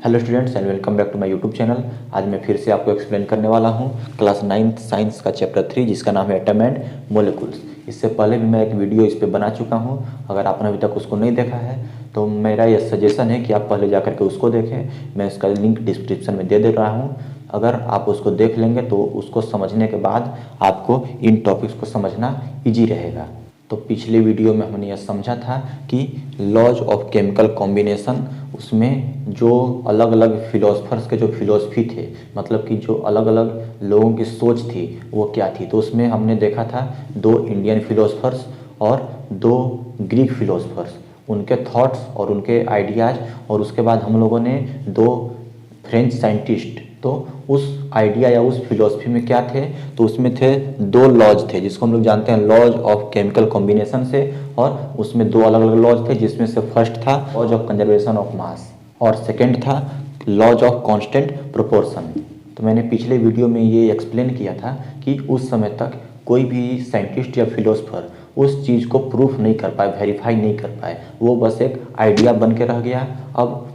Hello students and welcome back to my YouTube channel. आज मैं फिर से आपको एक्सप्लेन करने वाला हूं क्लास 9th साइंस का चैप्टर 3 जिसका नाम है एटम एंड मोलिक्यूल्स। इससे पहले भी मैं एक वीडियो इस पे बना चुका हूं। अगर आपने अभी तक उसको नहीं देखा है तो मेरा यह सजेशन है कि आप पहले जा करके उसको देखें। मैं इसका लिंक डिस्क्रिप्शन में दे रहा हूँ। अगर आप उसको देख लेंगे तो उसको समझने के बाद आपको इन टॉपिक्स को समझना ईजी रहेगा। तो पिछले वीडियो में हमने यह समझा था कि लॉज ऑफ केमिकल कॉम्बिनेशन, उसमें जो अलग अलग फिलोसफर्स के जो फिलोसफी थे, मतलब कि जो अलग अलग लोगों की सोच थी वो क्या थी। तो उसमें हमने देखा था 2 इंडियन फिलोसफर्स और 2 ग्रीक फिलोसफर्स, उनके थॉट्स और उनके आइडियाज़। और उसके बाद हम लोगों ने 2 फ्रेंच साइंटिस्ट। तो उस आइडिया या उस फिलोसफी में क्या थे, तो उसमें थे 2 लॉज थे जिसको हम लोग जानते हैं लॉज ऑफ केमिकल कॉम्बिनेशन से। और उसमें 2 अलग अलग लॉज थे जिसमें से फर्स्ट था laws of conservation of mass और सेकंड था लॉज ऑफ कांस्टेंट प्रोपोर्शन। तो मैंने पिछले वीडियो में ये एक्सप्लेन किया था कि उस समय तक कोई भी साइंटिस्ट या फिलोसफर उस चीज़ को प्रूफ नहीं कर पाए, वेरीफाई नहीं कर पाए, वो बस एक आइडिया बन के रह गया। अब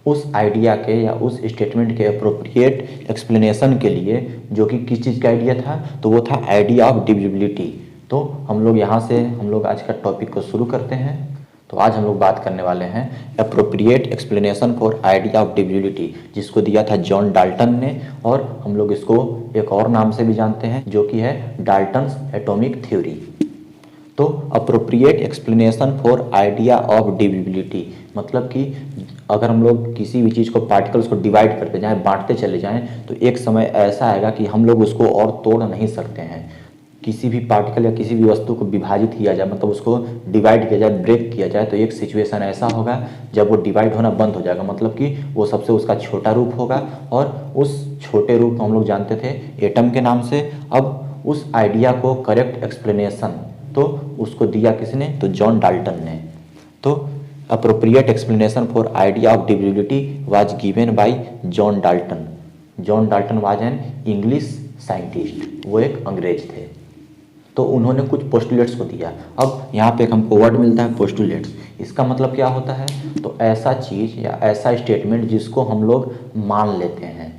उस आइडिया के या उस स्टेटमेंट के अप्रोप्रिएट एक्सप्लेनेशन के लिए, जो कि किस चीज़ का आइडिया था, तो वो था आइडिया ऑफ डिविजिबिलिटी। तो हम लोग यहाँ से हम लोग आज का टॉपिक को शुरू करते हैं। तो आज हम लोग बात करने वाले हैं appropriate explanation for idea of divisibility, जिसको दिया था जॉन डाल्टन ने। और हम लोग इसको एक और नाम से भी जानते हैं जो कि है डाल्टन्स एटॉमिक थ्योरी। तो appropriate explanation for idea of divisibility मतलब कि अगर हम लोग किसी भी चीज़ को, पार्टिकल्स को डिवाइड करते जाएं, बांटते चले जाएं, तो एक समय ऐसा आएगा कि हम लोग उसको और तोड़ नहीं सकते हैं। किसी भी पार्टिकल या किसी भी वस्तु को विभाजित किया जाए, मतलब उसको डिवाइड किया जाए, ब्रेक किया जाए, तो एक सिचुएशन ऐसा होगा जब वो डिवाइड होना बंद हो जाएगा। मतलब कि वो सबसे उसका छोटा रूप होगा और उस छोटे रूप को हम लोग जानते थे एटम के नाम से। अब उस आइडिया को करेक्ट एक्सप्लेनेशन तो उसको दिया किसने, तो जॉन डाल्टन ने। तो appropriate explanation for idea of divisibility was given by John Dalton. John Dalton was an English scientist, वो एक अंग्रेज थे। तो उन्होंने कुछ पोस्टुलेट्स को दिया। अब यहाँ पे एक हमको वर्ड मिलता है पोस्टुलेट्स। इसका मतलब क्या होता है, तो ऐसा चीज़ या ऐसा स्टेटमेंट जिसको हम लोग मान लेते हैं,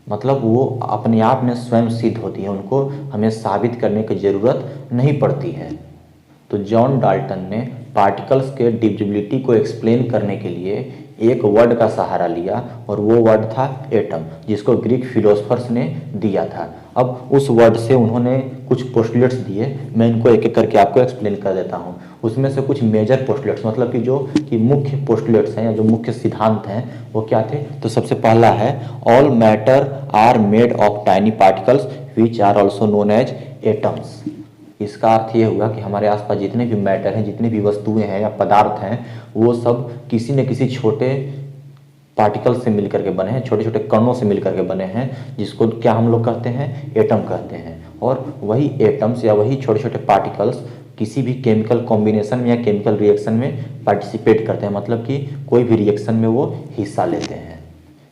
मतलब वो अपने आप में स्वयं सिद्ध होती है, उनको हमें साबित करने की ज़रूरत नहीं पड़ती है। तो जॉन डाल्टन ने पार्टिकल्स के डिविजिबिलिटी को एक्सप्लेन करने के लिए एक वर्ड का सहारा लिया और वो वर्ड था एटम, जिसको ग्रीक फिलोसफर्स ने दिया था। अब उस वर्ड से उन्होंने कुछ पोस्टुलेट्स दिए। मैं इनको एक एक करके आपको एक्सप्लेन कर देता हूँ। उसमें से कुछ मेजर पोस्टुलेट्स, मतलब कि जो कि मुख्य पोस्टुलेट्स हैं या जो मुख्य सिद्धांत हैं, वो क्या थे। तो सबसे पहला है all matter are made of tiny particles which are also known as atoms. इसका अर्थ ये हुआ कि हमारे आसपास जितने भी मैटर हैं, जितनी भी वस्तुएं हैं या पदार्थ हैं, वो सब किसी न किसी छोटे पार्टिकल से मिलकर के बने हैं, छोटे छोटे कणों से मिलकर के बने हैं, जिसको क्या हम लोग कहते हैं, एटम कहते हैं। और वही एटम्स या वही छोटे छोटे पार्टिकल्स किसी भी केमिकल कॉम्बिनेशन में या केमिकल रिएक्शन में पार्टिसिपेट करते हैं, मतलब कि कोई भी रिएक्शन में वो हिस्सा लेते हैं।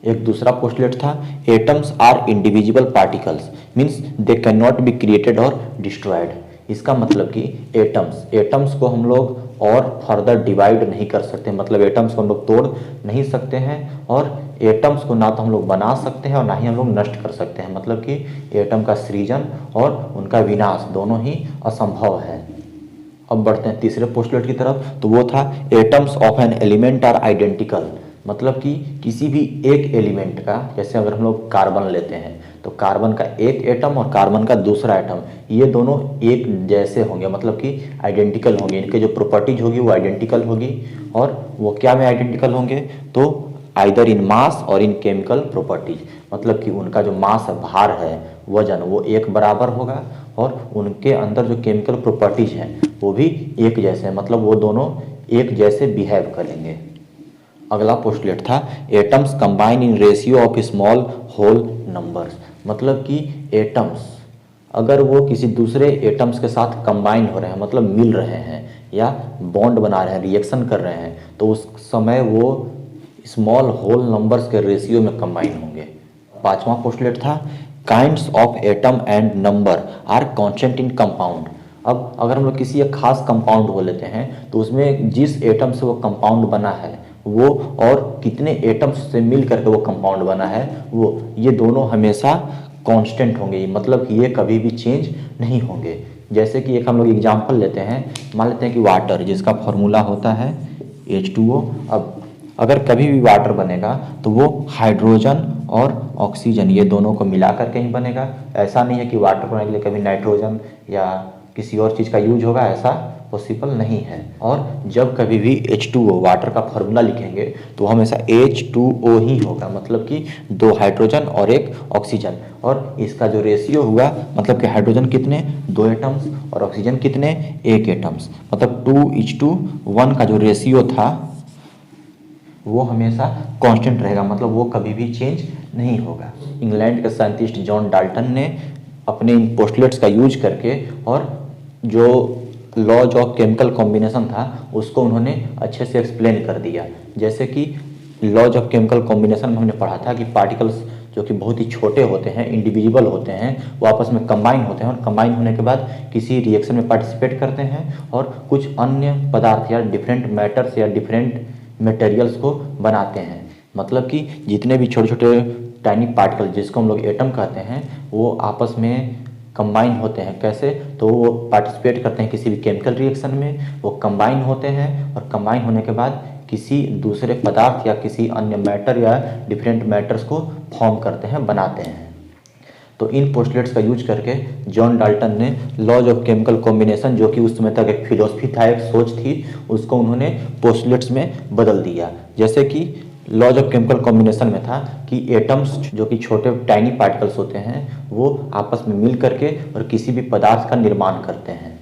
एक दूसरा पोस्टुलेट था atoms are individual particles means they can not be created और डिस्ट्रॉयड। इसका मतलब कि एटम्स को हम लोग और फर्दर डिवाइड नहीं कर सकते, मतलब एटम्स को हम लोग तोड़ नहीं सकते हैं और एटम्स को ना तो हम लोग बना सकते हैं और ना ही हम लोग नष्ट कर सकते हैं। मतलब कि एटम का सृजन और उनका विनाश दोनों ही असंभव है। अब बढ़ते हैं तीसरे पोस्टुलेट की तरफ। तो वो था atoms of an element are identical, मतलब कि किसी भी एक एलिमेंट का, जैसे अगर हम लोग कार्बन लेते हैं तो कार्बन का एक एटम और कार्बन का दूसरा एटम, ये दोनों एक जैसे होंगे, मतलब कि आइडेंटिकल होंगे। इनके जो प्रॉपर्टीज होगी वो आइडेंटिकल होगी। और वो क्या में आइडेंटिकल होंगे, तो आइदर इन मास और इन केमिकल प्रॉपर्टीज, मतलब कि उनका जो मास है, भार है, वजन, वो एक बराबर होगा और उनके अंदर जो केमिकल प्रॉपर्टीज हैं वो भी एक जैसे हैं, मतलब वो दोनों एक जैसे बिहेव करेंगे। अगला पोस्टुलेट था atoms combine in ratio of small whole numbers, मतलब कि एटम्स अगर वो किसी दूसरे एटम्स के साथ कंबाइन हो रहे हैं, मतलब मिल रहे हैं या बॉन्ड बना रहे हैं, रिएक्शन कर रहे हैं, तो उस समय वो स्मॉल होल नंबर्स के रेशियो में कंबाइन होंगे। पांचवा पोस्टुलेट था kinds of atom and number are constant in compound. अब अगर हम लोग किसी एक खास कंपाउंड को लेते हैं तो उसमें जिस एटम से वो कंपाउंड बना है वो और कितने एटम्स से मिल करके वो कंपाउंड बना है वो, ये दोनों हमेशा कांस्टेंट होंगे, मतलब कि ये कभी भी चेंज नहीं होंगे। जैसे कि एक हम लोग एग्जांपल लेते हैं, मान लेते हैं कि वाटर जिसका फॉर्मूला होता है H2O। अब अगर कभी भी वाटर बनेगा तो वो हाइड्रोजन और ऑक्सीजन ये दोनों को मिला करके ही बनेगा। ऐसा नहीं है कि वाटर बनाने के लिए कभी नाइट्रोजन या किसी और चीज़ का यूज होगा, ऐसा पॉसिबल नहीं है। और जब कभी भी H2O वाटर का फॉर्मूला लिखेंगे तो हमेशा H2O ही होगा, मतलब कि 2 हाइड्रोजन और 1 ऑक्सीजन। और इसका जो रेशियो हुआ, मतलब कि हाइड्रोजन कितने 2 एटम्स और ऑक्सीजन कितने 1 एटम्स, मतलब 2:1 का जो रेशियो था वो हमेशा कांस्टेंट रहेगा, मतलब वो कभी भी चेंज नहीं होगा। इंग्लैंड के साइंटिस्ट जॉन डाल्टन ने अपने इन पोस्टलेट्स का यूज करके और जो लॉज ऑफ केमिकल कॉम्बिनेशन था उसको उन्होंने अच्छे से एक्सप्लेन कर दिया। जैसे कि लॉज ऑफ केमिकल कॉम्बिनेशन में हमने पढ़ा था कि पार्टिकल्स जो कि बहुत ही छोटे होते हैं, इंडिविजुअल होते हैं, वो आपस में कंबाइन होते हैं और कंबाइन होने के बाद किसी रिएक्शन में पार्टिसिपेट करते हैं और कुछ अन्य पदार्थ या डिफरेंट मैटर्स या डिफरेंट मटेरियल्स को बनाते हैं। मतलब कि जितने भी छोटे छोटे टाइनी पार्टिकल जिसको हम लोग एटम कहते हैं वो आपस में कंबाइन होते हैं। कैसे? तो वो पार्टिसिपेट करते हैं किसी भी केमिकल रिएक्शन में, वो कंबाइन होते हैं और कंबाइन होने के बाद किसी दूसरे पदार्थ या किसी अन्य मैटर या डिफरेंट मैटर्स को फॉर्म करते हैं, बनाते हैं। तो इन पोस्टलेट्स का यूज करके जॉन डाल्टन ने लॉज ऑफ केमिकल कॉम्बिनेशन, जो कि उस समय तक एक फिलोसफी था, एक सोच थी, उसको उन्होंने पोस्टलेट्स में बदल दिया। जैसे कि लॉज ऑफ केमिकल कॉम्बिनेशन में था कि एटम्स जो कि छोटे टाइनी पार्टिकल्स होते हैं वो आपस में मिल करके और किसी भी पदार्थ का निर्माण करते हैं।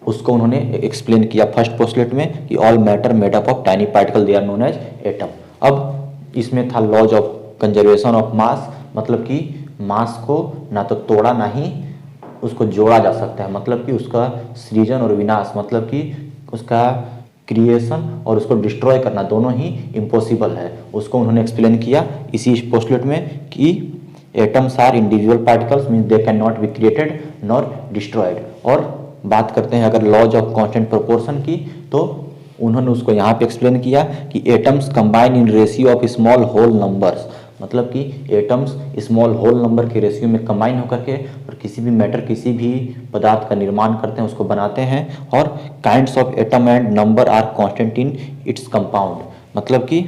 उसको उन्होंने एक्सप्लेन किया फर्स्ट पोस्टलेट में कि all matter made up of tiny particle they are known as atom. अब इसमें था laws of conservation of mass, मतलब कि मास को ना तो तोड़ा ना ही उसको जोड़ा जा सकता है, मतलब कि उसका सृजन और विनाश, मतलब कि उसका क्रिएशन और उसको डिस्ट्रॉय करना दोनों ही इम्पॉसिबल है। उसको उन्होंने एक्सप्लेन किया इसी पोस्टलेट में कि atoms are individual particles, means they can not be created nor destroyed. और बात करते हैं अगर लॉज ऑफ कांस्टेंट प्रोपोर्शन की, तो उन्होंने उसको यहाँ पे एक्सप्लेन किया कि atoms combine in ratio of small whole numbers, मतलब कि एटम्स स्मॉल होल नंबर के रेशियो में कंबाइन होकर के और किसी भी मैटर, किसी भी पदार्थ का निर्माण करते हैं, उसको बनाते हैं। और kinds of atom and number are constant in its compound, मतलब कि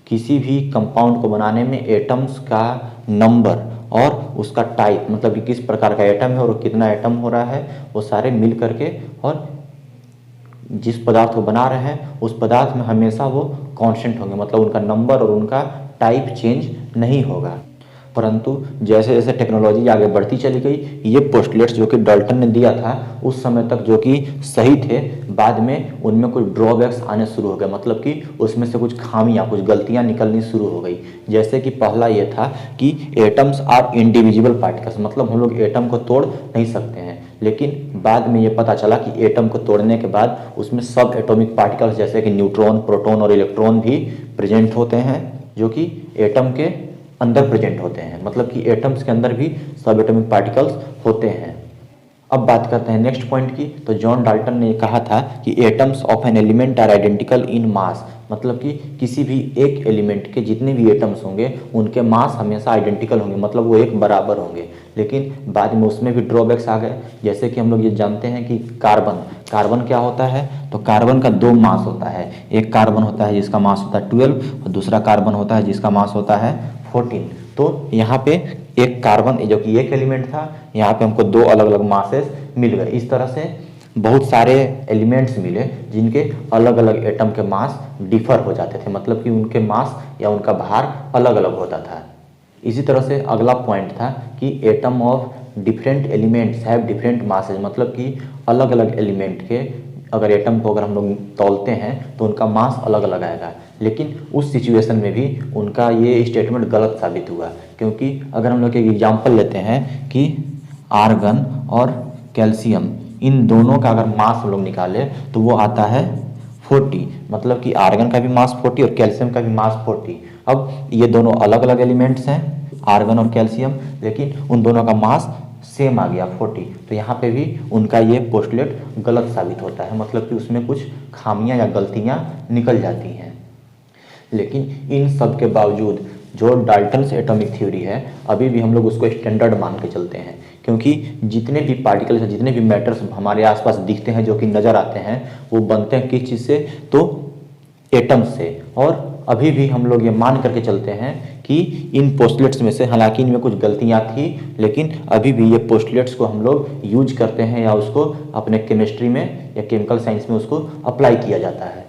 किसी भी कंपाउंड को बनाने में एटम्स का नंबर और उसका टाइप, मतलब कि किस प्रकार का एटम है और कितना एटम हो रहा है, वो सारे मिल करके और जिस पदार्थ को बना रहे हैं उस पदार्थ में हमेशा वो कांस्टेंट होंगे, मतलब उनका नंबर और उनका टाइप चेंज नहीं होगा। परंतु जैसे जैसे टेक्नोलॉजी आगे बढ़ती चली गई, ये पोस्टलेट्स जो कि डाल्टन ने दिया था उस समय तक जो कि सही थे, बाद में उनमें कुछ ड्रॉबैक्स आने शुरू हो गए, मतलब कि उसमें से कुछ खामियां, कुछ गलतियां निकलनी शुरू हो गई। जैसे कि पहला ये था कि एटम्स आर इंडिविजुअल पार्टिकल्स, मतलब हम लोग एटम को तोड़ नहीं सकते हैं। लेकिन बाद में ये पता चला कि एटम को तोड़ने के बाद उसमें सब एटॉमिक पार्टिकल्स जैसे कि न्यूट्रॉन, प्रोटॉन और इलेक्ट्रॉन भी प्रेजेंट होते हैं, जो कि एटम के अंदर प्रेजेंट होते हैं, मतलब कि एटम्स के अंदर भी सब एटॉमिक पार्टिकल्स होते हैं। अब बात करते हैं नेक्स्ट पॉइंट की। तो जॉन डाल्टन ने कहा था कि atoms of an element are identical in mass, मतलब कि किसी भी एक एलिमेंट के जितने भी एटम्स होंगे उनके मास हमेशा आइडेंटिकल होंगे, मतलब वो एक बराबर होंगे। लेकिन बाद में उसमें भी ड्रॉबैक्स आ गए। जैसे कि हम लोग ये जानते हैं कि कार्बन क्या होता है, तो कार्बन का 2 मास होता है। एक कार्बन होता है जिसका मास होता है 12 और दूसरा कार्बन होता है जिसका मास होता है 14। तो यहाँ पे एक कार्बन जो कि एक एलिमेंट था, यहाँ पे हमको 2 अलग अलग मासेस मिल गए। इस तरह से बहुत सारे एलिमेंट्स मिले जिनके अलग अलग एटम के मास डिफर हो जाते थे, मतलब कि उनके मास या उनका भार अलग अलग होता था। इसी तरह से अगला पॉइंट था कि atom of different elements have different masses, मतलब कि अलग अलग एलिमेंट के अगर एटम को अगर हम लोग तौलते हैं तो उनका मास अलग अलग आएगा। लेकिन उस सिचुएशन में भी उनका ये स्टेटमेंट गलत साबित हुआ, क्योंकि अगर हम लोग एक एग्जांपल लेते हैं कि आर्गन और कैल्शियम, इन दोनों का अगर मास हम लोग निकाले तो वो आता है 40, मतलब कि आर्गन का भी मास 40 और कैल्शियम का भी मास 40। अब ये दोनों अलग अलग एलिमेंट्स हैं, आर्गन और कैल्शियम, लेकिन उन दोनों का मास सेम आ गया 40। तो यहाँ पे भी उनका ये पोस्टलेट गलत साबित होता है, मतलब कि उसमें कुछ खामियां या गलतियां निकल जाती हैं। लेकिन इन सब के बावजूद जो डाल्टन्स एटॉमिक थ्योरी है अभी भी हम लोग उसको स्टैंडर्ड मान के चलते हैं, क्योंकि जितने भी पार्टिकल्स हैं, जितने भी मैटर्स हमारे आसपास दिखते हैं, जो कि नज़र आते हैं, वो बनते हैं किस चीज़ से, तो एटम से। और अभी भी हम लोग ये मान करके चलते हैं कि इन पोस्टलेट्स में से, हालांकि इनमें कुछ गलतियां थी, लेकिन अभी भी ये पोस्टलेट्स को हम लोग यूज करते हैं या उसको अपने केमिस्ट्री में या केमिकल साइंस में उसको अप्लाई किया जाता है।